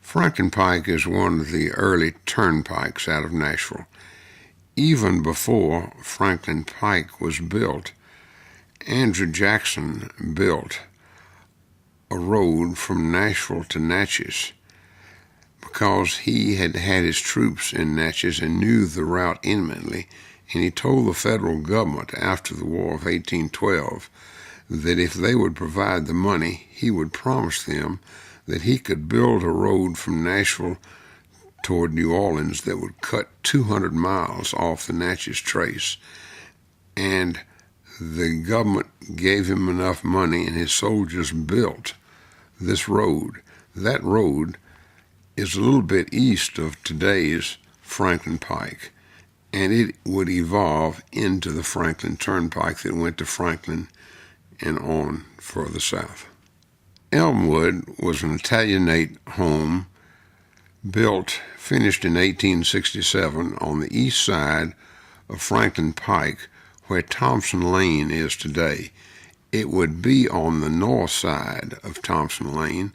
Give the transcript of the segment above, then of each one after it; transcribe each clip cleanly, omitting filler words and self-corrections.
Franklin Pike is one of the early turnpikes out of Nashville. Even before Franklin Pike was built, Andrew Jackson built a road from Nashville to Natchez because he had had his troops in Natchez and knew the route intimately, and he told the federal government after the War of 1812 that if they would provide the money, he would promise them that he could build a road from Nashville toward New Orleans that would cut 200 miles off the Natchez Trace. And the government gave him enough money, and his soldiers built this road. That road is a little bit east of today's Franklin Pike, and it would evolve into the Franklin Turnpike that went to Franklin and on further south. Elmwood was an Italianate home finished in 1867 on the east side of Franklin Pike, where Thompson Lane is today. It would be on the north side of Thompson Lane,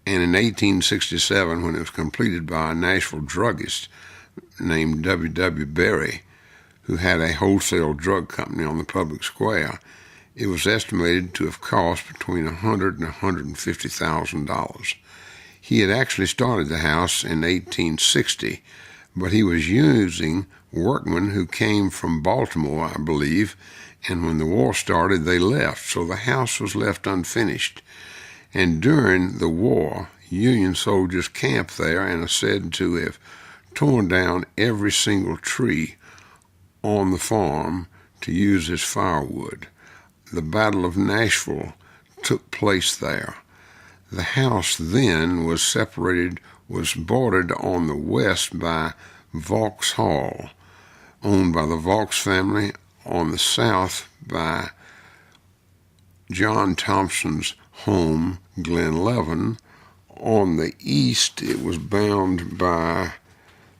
and in 1867, when it was completed by a Nashville druggist named W.W. Berry, who had a wholesale drug company on the public square, it was estimated to have cost between $100,000 and $150,000. He had actually started the house in 1860, but he was using workmen who came from Baltimore, I believe, and when the war started, they left, so the house was left unfinished. And during the war, Union soldiers camped there and are said to have torn down every single tree on the farm to use as firewood. The Battle of Nashville took place there. The house then was bordered on the west by Vaux Hall, owned by the Vaux family, on the south by John Thompson's home, Glenlevin. On the east, it was bound by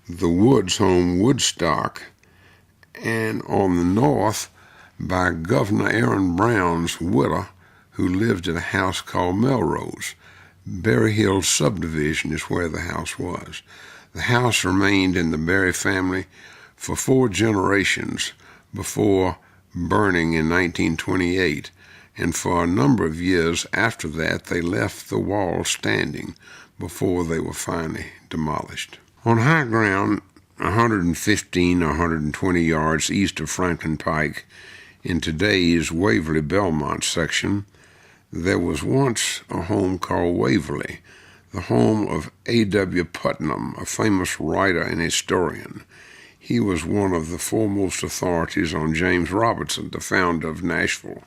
the Woods home, Woodstock, and on the north by Governor Aaron Brown's widow, who lived in a house called Melrose. Berry Hill subdivision is where the house was. The house remained in the Berry family for 4 generations before burning in 1928, and for a number of years after that they left the walls standing before they were finally demolished. On high ground 115 or 120 yards east of Franklin Pike, in today's Waverly Belmont section, there was once a home called Waverly, the home of A.W. Putnam, a famous writer and historian. He was one of the foremost authorities on James Robinson, the founder of Nashville.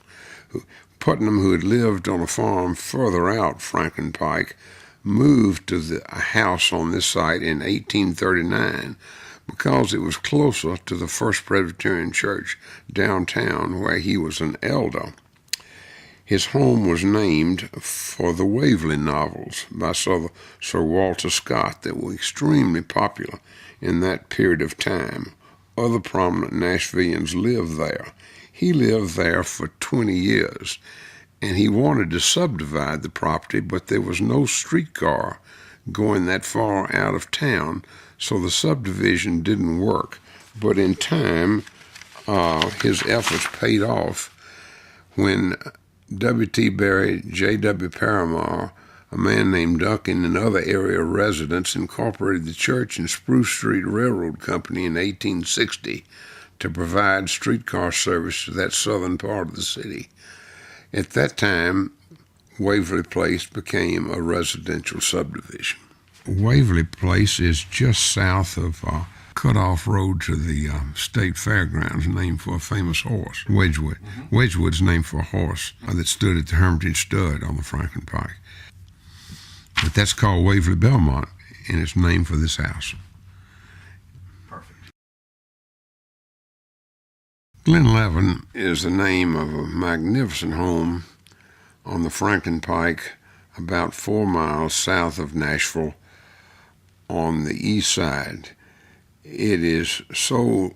Putnam, who had lived on a farm further out Franklin Pike, moved to a house on this site in 1839 because it was closer to the First Presbyterian Church downtown, where he was an elder. His home was named for the Waverly novels by Sir Walter Scott that were extremely popular in that period of time. Other prominent Nashvillians lived there. He lived there for 20 years, and he wanted to subdivide the property, but there was no streetcar going that far out of town, so the subdivision didn't work. But in time, his efforts paid off when W.T. Berry, J.W. Paramore, a man named Duncan, and other area residents incorporated the church and Spruce Street Railroad Company in 1860 to provide streetcar service to that southern part of the city. At that time, Waverly Place became a residential subdivision. Waverly Place is just south of cut-off road to the state fairgrounds, named for a famous horse, Wedgwood. Wedgwood's named for a horse that stood at the Hermitage Stud on the Franklin Pike. But that's called Waverly Belmont, and it's named for this house. Perfect. Glenlevin is the name of a magnificent home on the Franklin Pike, about 4 miles south of Nashville on the east side. It is so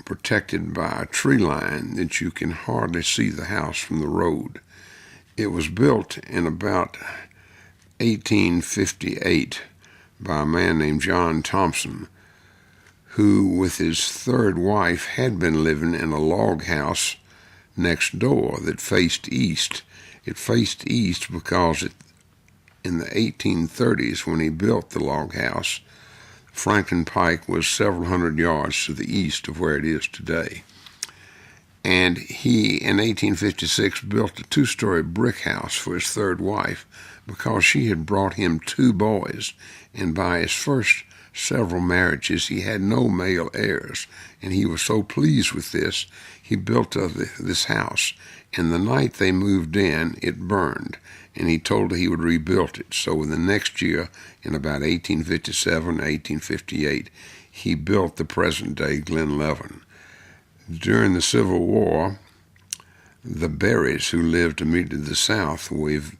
protected by a tree line that you can hardly see the house from the road. It was built in about 1858 by a man named John Thompson, who, with his third wife, had been living in a log house next door that faced east. It faced east because in the 1830s, when he built the log house, Franklin Pike was several hundred yards to the east of where it is today. And he, in 1856, built a two-story brick house for his third wife because she had brought him two boys, and by his first several marriages he had no male heirs, and he was so pleased with this, he built this house. And the night they moved in, it burned, and he told her he would rebuild it. So in the next year, in about 1857, 1858, he built the present-day Glenlevin. During the Civil War, the Berrys, who lived immediately to the south, we've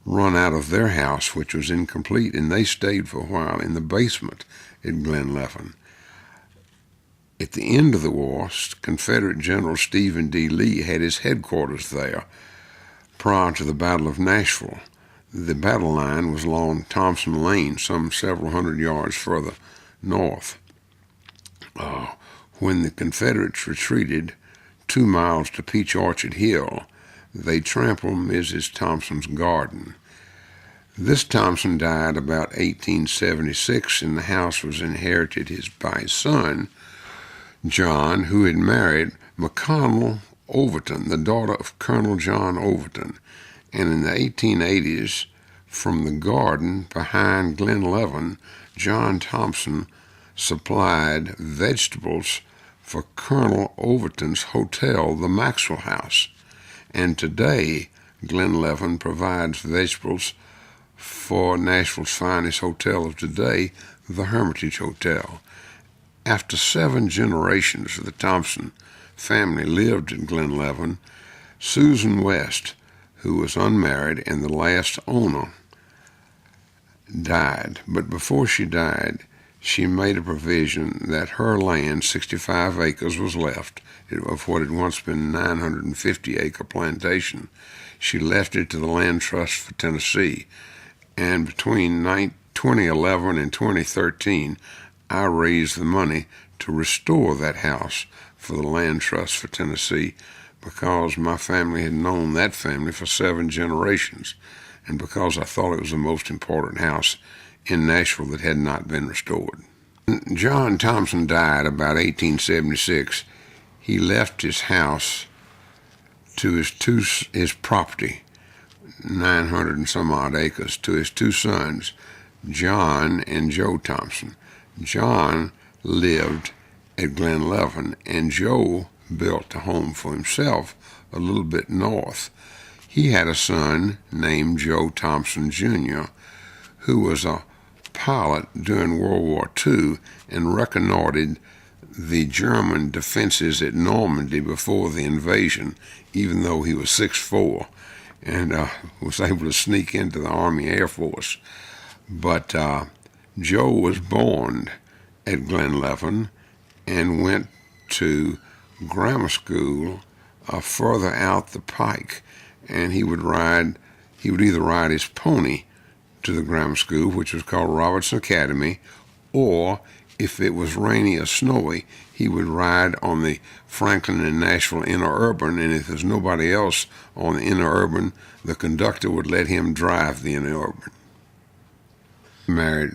run out of their house, which was incomplete, and they stayed for a while in the basement at Glenlevin. At the end of the war, Confederate General Stephen D. Lee had his headquarters there prior to the Battle of Nashville. The battle line was along Thompson Lane, some several hundred yards further north. When the Confederates retreated 2 miles to Peach Orchard Hill, they trampled Mrs. Thompson's garden. This Thompson died about 1876, and the house was inherited by his son, John, who had married McDonald Overton, the daughter of Colonel John Overton. And in the 1880s, from the garden behind Glenlevin, John Thompson supplied vegetables for Colonel Overton's hotel, the Maxwell House. And today, Glenlevin provides vegetables for Nashville's finest hotel of today, the Hermitage Hotel. After 7 generations of the Thompson family lived in Glenlevin, Susan West, who was unmarried and the last owner, died. But before she died, she made a provision that her land, 65 acres, was left of what had once been 950-acre plantation. She left it to the Land Trust for Tennessee. And between 2011 and 2013, I raised the money to restore that house for the Land Trust for Tennessee because my family had known that family for 7 generations, and because I thought it was the most important house in Nashville that had not been restored. John Thompson died about 1876. He left his house to his property, 900 and some odd acres, to his 2 sons, John and Joe Thompson. John lived at Glenlevin, and Joe built a home for himself a little bit north. He had a son named Joe Thompson, Jr., who was a pilot during World War II and reconnoitered the German defenses at Normandy before the invasion, even though he was 6'4", and was able to sneak into the Army Air Force. But Joe was born at Glenlevin and went to grammar school further out the Pike, and he would either ride his pony to the grammar school, which was called Robertson Academy, or if it was rainy or snowy, he would ride on the Franklin and Nashville Interurban, and if there's nobody else on the Interurban, the conductor would let him drive the Interurban. Married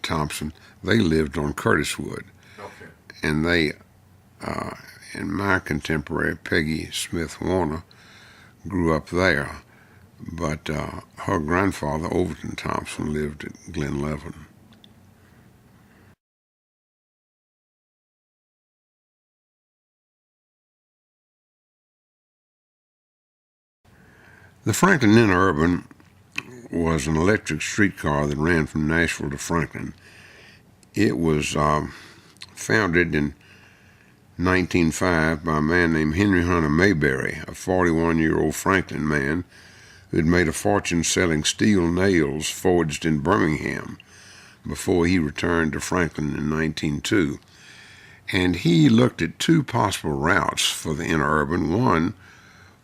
Thompson, they lived on Curtiswood. Okay. And they, and my contemporary, Peggy Smith Warner, grew up there. But her grandfather, Overton Thompson, lived at Glenlevin. The Franklin Interurban was an electric streetcar that ran from Nashville to Franklin. It was founded in 1905 by a man named Henry Hunter Mayberry, a 41-year-old Franklin man who had made a fortune selling steel nails forged in Birmingham before he returned to Franklin in 1902. And he looked at 2 possible routes for the Interurban. One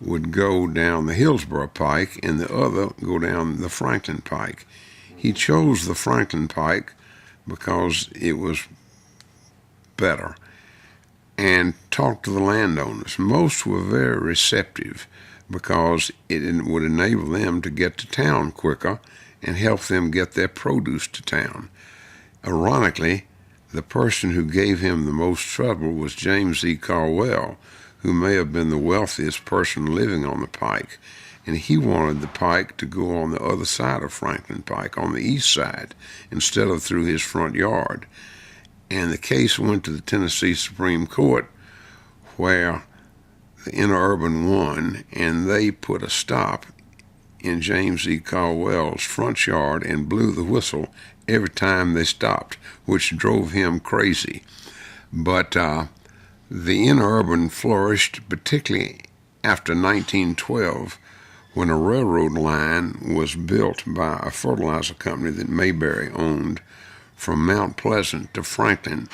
would go down the Hillsborough Pike, and the other go down the Franklin Pike. He chose the Franklin Pike because it was better, and talked to the landowners. Most were very receptive because it would enable them to get to town quicker and help them get their produce to town. Ironically, the person who gave him the most trouble was James E. Caldwell, who may have been the wealthiest person living on the Pike, and he wanted the Pike to go on the other side of Franklin Pike, on the east side, instead of through his front yard. And the case went to the Tennessee Supreme Court, where the interurban won, and they put a stop in James E. Caldwell's front yard and blew the whistle every time they stopped, which drove him crazy. But the interurban flourished, particularly after 1912, when a railroad line was built by a fertilizer company that Mayberry owned from Mount Pleasant to Franklin,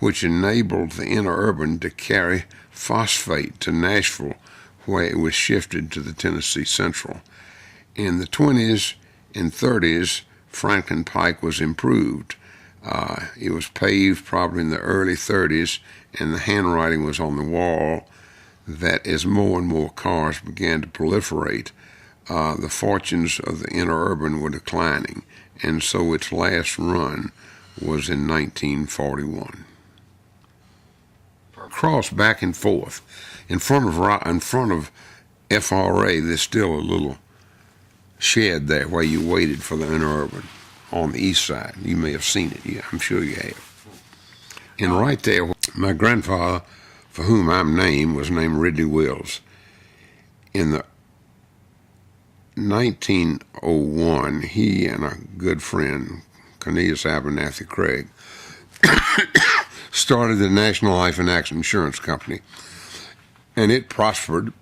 which enabled the interurban to carry phosphate to Nashville, where it was shifted to the Tennessee Central. In the 20s and 30s, Franklin Pike was improved. It was paved probably in the early 30s, and the handwriting was on the wall that as more and more cars began to proliferate, the fortunes of the interurban were declining, and so its last run was in 1941. Cross back and forth. In front of FRA, there's still a little shed there where you waited for the interurban on the east side. You may have seen it. Yeah, I'm sure you have. And right there, my grandfather, for whom I'm named, was named Ridley Wills. In the 1901, he and a good friend, Cornelius Abernathy Craig, started the National Life and Accident Insurance Company, and it prospered.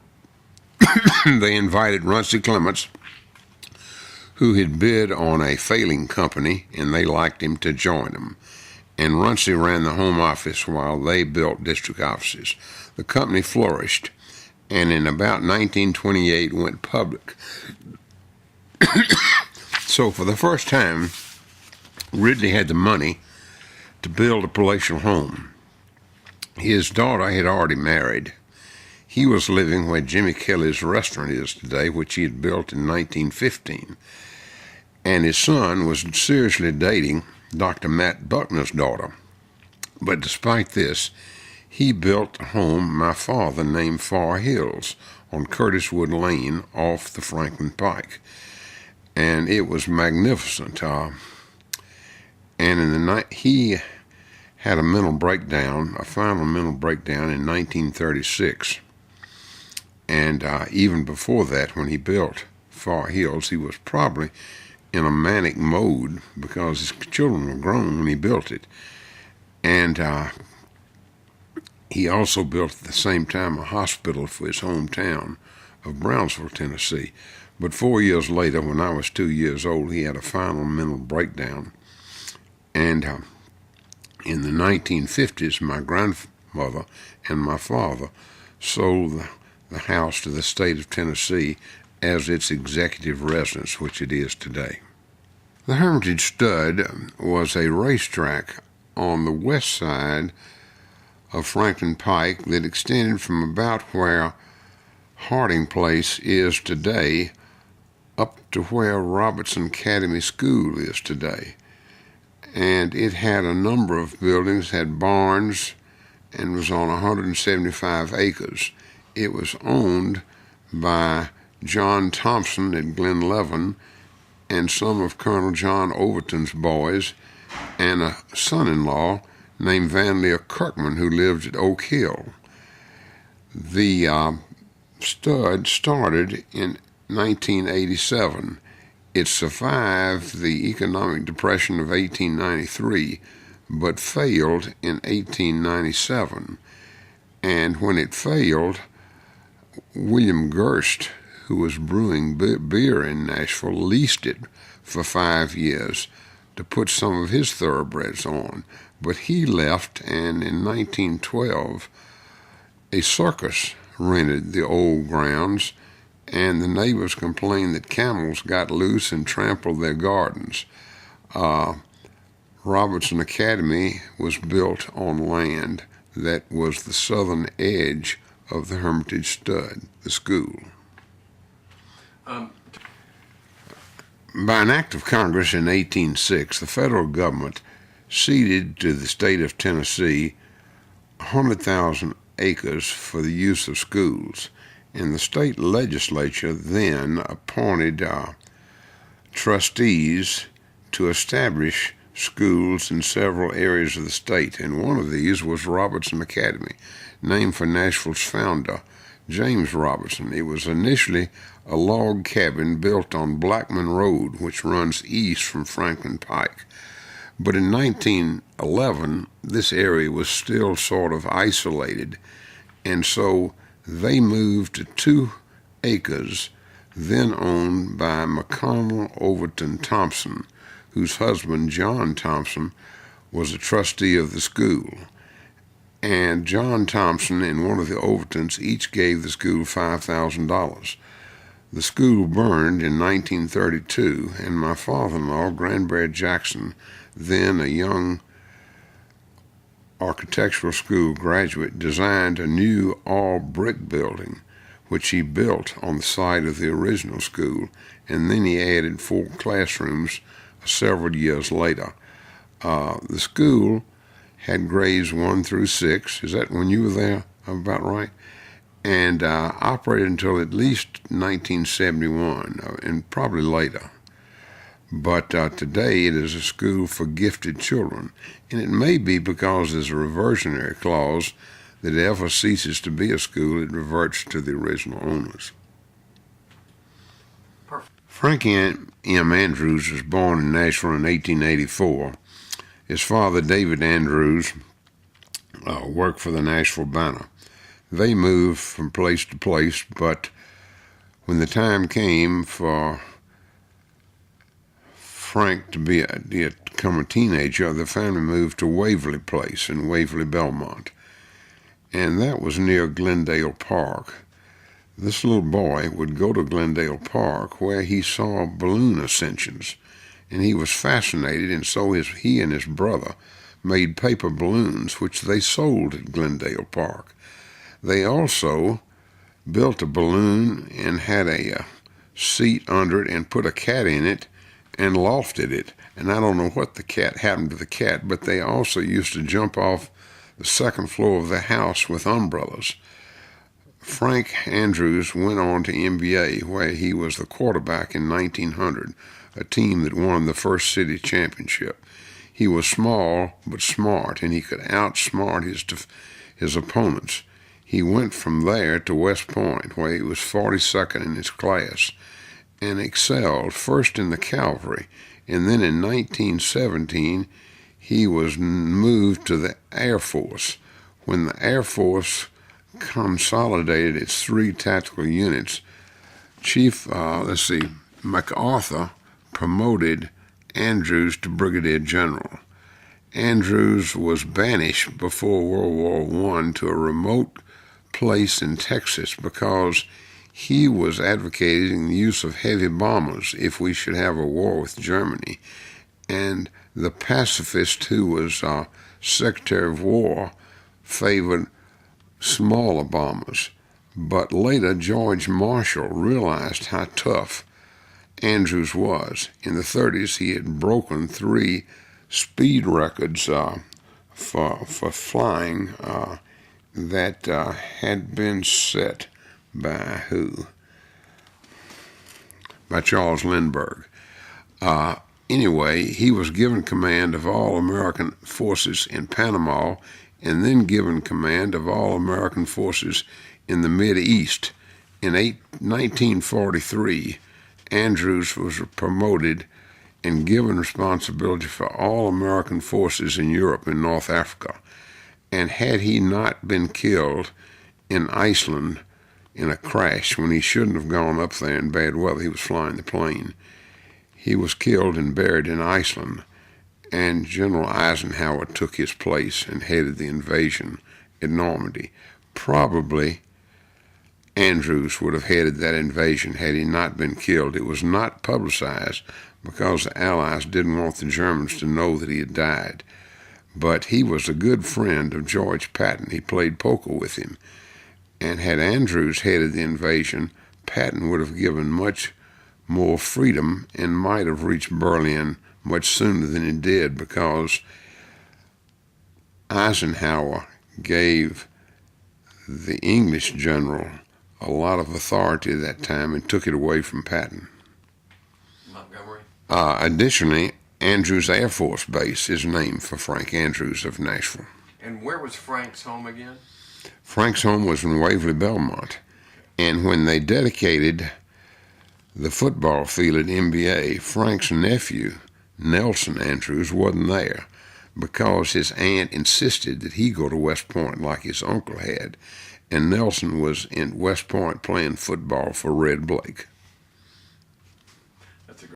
They invited Runcie Clements, who had bid on a failing company, and they liked him, to join them. And Runcie ran the home office while they built district offices. The company flourished, and in about 1928 went public. So for the first time, Ridley had the money to build a palatial home. His daughter had already married. He was living where Jimmy Kelly's restaurant is today, which he had built in 1915. And his son was seriously dating Dr. Matt Buckner's daughter. But despite this, he built a home my father named Far Hills on Curtiswood Lane off the Franklin Pike. And it was magnificent. And in the night, he had a mental breakdown, a final mental breakdown in 1936. And even before that, when he built Far Hills, he was probably in a manic mode because his children were grown when he built it. And he also built at the same time a hospital for his hometown of Brownsville, Tennessee. But 4 years later, when I was 2 years old, he had a final mental breakdown. And in the 1950s, my grandmother and my father sold the house to the state of Tennessee as its executive residence, which it is today. The Hermitage Stud was a racetrack on the west side of Franklin Pike that extended from about where Harding Place is today up to where Robertson Academy School is today. And it had a number of buildings, had barns, and was on 175 acres. It was owned by John Thompson at Glen Levin and some of Colonel John Overton's boys, and a son-in-law named Van Leer Kirkman who lived at Oak Hill. The stud started in 1987. It survived the economic depression of 1893, but failed in 1897. And when it failed, William Gerst, who was brewing beer in Nashville, leased it for 5 years to put some of his thoroughbreds on. But he left, and in 1912, a circus rented the old grounds, and the neighbors complained that camels got loose and trampled their gardens. Robertson Academy was built on land that was the southern edge of the Hermitage Stud, the school. By an act of Congress in 1806, the federal government ceded to the state of Tennessee 100,000 acres for the use of schools, and the state legislature then appointed trustees to establish schools in several areas of the state, and one of these was Robertson Academy, named for Nashville's founder, James Robertson. It was initially a log cabin built on Blackman Road, which runs east from Franklin Pike. But in 1911, this area was still sort of isolated, and so they moved to 2 acres then owned by McDonald Overton Thompson, whose husband, John Thompson, was a trustee of the school. And John Thompson and one of the Overtons each gave the school $5,000. The school burned in 1932, and my father-in-law, Granberry Jackson, then a young architectural school graduate, designed a new all-brick building, which he built on the site of the original school, and then he added 4 classrooms several years later. The school had grades 1 through 6. Is that when you were there? About right. And operated until at least 1971, and probably later. But today it is a school for gifted children, and it may be because there's a reversionary clause that it ever ceases to be a school, it reverts to the original owners. Perfect. Frank M. Andrews was born in Nashville in 1884. His father, David Andrews, worked for the Nashville Banner. They moved from place to place, but when the time came for Frank to become a teenager, the family moved to Waverly Place in Waverly, Belmont, and that was near Glendale Park. This little boy would go to Glendale Park, where he saw balloon ascensions, and he was fascinated, and so he and his brother made paper balloons, which they sold at Glendale Park. They also built a balloon and had a seat under it and put a cat in it and lofted it. And I don't know what happened to the cat, but they also used to jump off the second floor of the house with umbrellas. Frank Andrews went on to NBA, where he was the quarterback in 1900, a team that won the first city championship. He was small but smart, and he could outsmart his opponents. He went from there to West Point, where he was 42nd in his class, and excelled first in the cavalry, and then in 1917 he was moved to the Air Force. When the Air Force consolidated its 3 tactical units, Chief MacArthur promoted Andrews to brigadier general. Andrews was banished before World War I to a remote place in Texas because he was advocating the use of heavy bombers if we should have a war with Germany. And the pacifist who was Secretary of War favored smaller bombers. But later, George Marshall realized how tough Andrews was. In the 30s, he had broken 3 speed records for flying that had been set by who? By Charles Lindbergh. Anyway, he was given command of all American forces in Panama, and then given command of all American forces in the Mid-East. In 1943, Andrews was promoted and given responsibility for all American forces in Europe and North Africa. And had he not been killed in Iceland in a crash when he shouldn't have gone up there in bad weather, he was flying the plane, he was killed and buried in Iceland, and General Eisenhower took his place and headed the invasion in Normandy. Probably Andrews would have headed that invasion had he not been killed. It was not publicized, because the Allies didn't want the Germans to know that he had died. But he was a good friend of George Patton. He played poker with him. And had Andrews headed the invasion, Patton would have given much more freedom and might have reached Berlin much sooner than he did, because Eisenhower gave the English general a lot of authority at that time and took it away from Patton. Montgomery? Additionally, Andrews Air Force Base is named for Frank Andrews of Nashville. And where was Frank's home again? Frank's home was in Waverly, Belmont. And when they dedicated the football field at NBA, Frank's nephew, Nelson Andrews, wasn't there because his aunt insisted that he go to West Point like his uncle had. And Nelson was in West Point playing football for Red Blake.